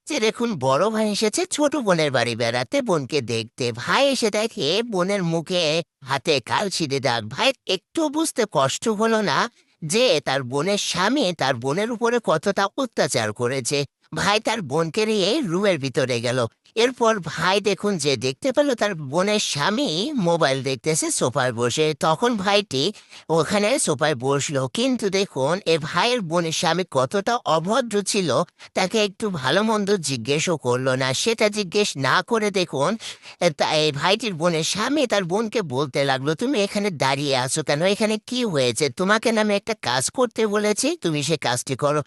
যে দেখুন বড় ভাই এসেছে ছোট বোনের বাড়ি বেড়াতে বোনকে দেখতে। ভাই এসে দেখে বোনের মুখে হাতে কালছিটে দাগ। ভাই একটু বুঝতে কষ্ট হলো না যে তার বোনের স্বামী তার বোনের উপরে কতটা অত্যাচার করেছে। ভাই তার বোনকে নিয়ে রুমের ভিতরে গেল। এরপর ভাই দেখুন যে দেখতে পেল তার বোনের স্বামী মোবাইল দেখতেছে সোফায় বসে। তখন ভাইটি ওখানে সোফায় বসলো, কিন্তু দেখুন এ ভাইয়ের বোনের স্বামী কতটা অভদ্র ছিল, তাকে একটু ভালো মন্দ জিজ্ঞেসও করলো না। সেটা জিজ্ঞেস না করে দেখুন এই ভাইটির বোনের স্বামী তার বোনকে বলতে লাগলো, তুমি এখানে দাঁড়িয়ে আছো কেন, এখানে কি হয়েছে, তোমাকে না আমি একটা কাজ করতে বলেছি, তুমি সে কাজটি করো।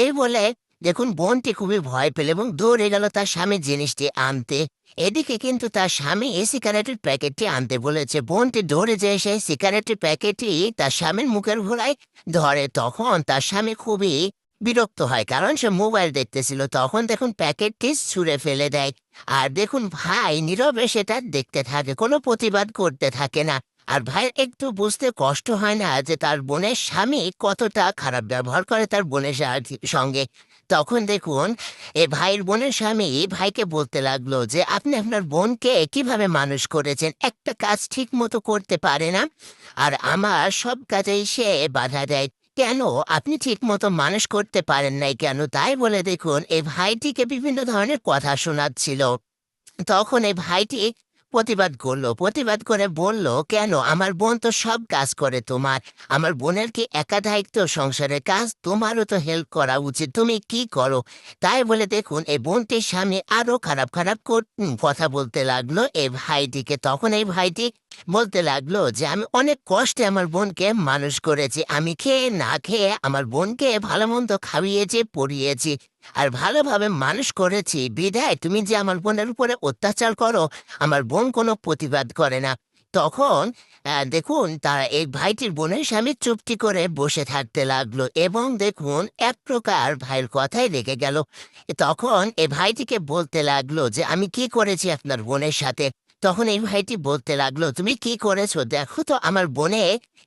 এই বলে দেখুন বোনটি খুবই ভয় পেল এবং দৌড়ে গেল তার স্বামীর জিনিসটি আনতে। এদিকে কিন্তু তার স্বামী এই সিগারেটের প্যাকেটটি আনতে বলেছে। বোনটি দৌড়ে যেয়ে সেই সিগারেটের প্যাকেটটি তার স্বামীর মুখের ঘোড়ায় ধরে। তখন তার স্বামী খুবই বিরক্ত হয়, কারণ সে মোবাইল দেখতেছিল। তখন দেখুন প্যাকেটটি ছুঁড়ে ফেলে দেয়। আর দেখুন ভাই নীরবে সেটা দেখতে থাকে, কোনো প্রতিবাদ করতে থাকে না। আর ভাইয়ের একটু বুঝতে কষ্ট হয় না যে তার বোনের স্বামী কতটা খারাপ ব্যবহার করে তার বোনের সঙ্গে। তখন দেখুন ভাইয়ের বোনের স্বামী ভাইকে বলতে লাগলো যে আপনি আপনার বোনকে কিভাবে মানুষ করেছেন, একটা কাজ ঠিক মতো করতে পারে না, আর আমার সব কাজেই সে বাধা দেয়। কেন আপনি ঠিক মতো মানুষ করতে পারেন নাই কেন? তাই বলে দেখুন এই ভাইটিকে বিভিন্ন ধরনের কথা শোনাচ্ছিল। তখন এই ভাইটি প্রতিবাদ করে বলল, কেন আমার বোন তো সব কাজ করে তোমার, আমার বোনের কি একা দায়িত্ব সংসারের কাজ, তোমারও তো হেল্প করা উচিত, তুমি কি করো? তাই বলে দেখুন এই বোনটির সামনে আরো খারাপ খারাপ কথা বলতে লাগলো এই ভাইটিকে। তখন এই ভাইটি বলতে লাগলো যে আমি অনেক কষ্টে আমার বোনকে মানুষ করেছি, আমি খেয়ে না খেয়ে আমার বোনকে ভালো মন্দ খাইয়েছি পরিয়েছি আর ভালোভাবে মানুষ করেছি, বিধায় তুমি যে আমার বোনের উপরে অত্যাচার করো, আমার বোন কোনো প্রতিবাদ করে না। তখন দেখুন তারা এই ভাইটির বোনের স্বামী চুপটি করে বসে থাকতে লাগলো এবং দেখুন এক প্রকার ভাইয়ের কথাই রেগে গেল। তখন এই ভাইটিকে বলতে লাগলো যে আমি কি করেছি আপনার বোনের সাথে। তখন এই ভাইটি বলতে লাগলো, তুমি কি করেছো দেখো তো আমার বোনে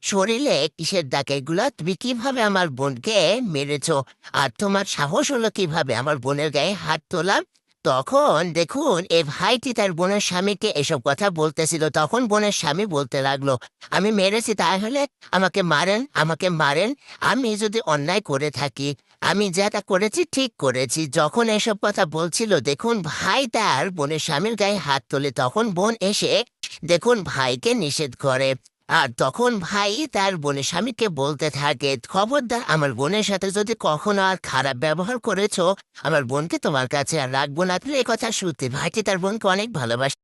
শরীরে কিসের দাগ এগুলা, তুমি কিভাবে আমার বোনকে মেরেছো, আর তোমার সাহস হলো কিভাবে আমার বোনের গায়ে হাত তোলা? তখন দেখুন এ ভাইটি তার বোনের স্বামীকে এসব কথা বলতেছিল। তখন বোনের স্বামী বলতে লাগলো, আমি মেরেছি তাহলে আমাকে মারেন, আমাকে মারেন, আমি যদি অন্যায় করে থাকি, আমি যেটা করেছি ঠিক করেছি। যখন এসব কথা বলছিল দেখুন ভাই তার বোনের স্বামীর গায়ে হাত তোলে। তখন বোন এসে দেখুন ভাইকে নিষেধ করে। আর তখন ভাই তার বোনের স্বামীকে বলতে থাকে, খবরদার আমার বোনের সাথে যদি কখনো আর খারাপ ব্যবহার করেছো, আমার বোনকে তোমার কাছে আর রাখবো না। তুমি এ কথা শুনতে ভাইটি তার বোনকে অনেক ভালোবাসে।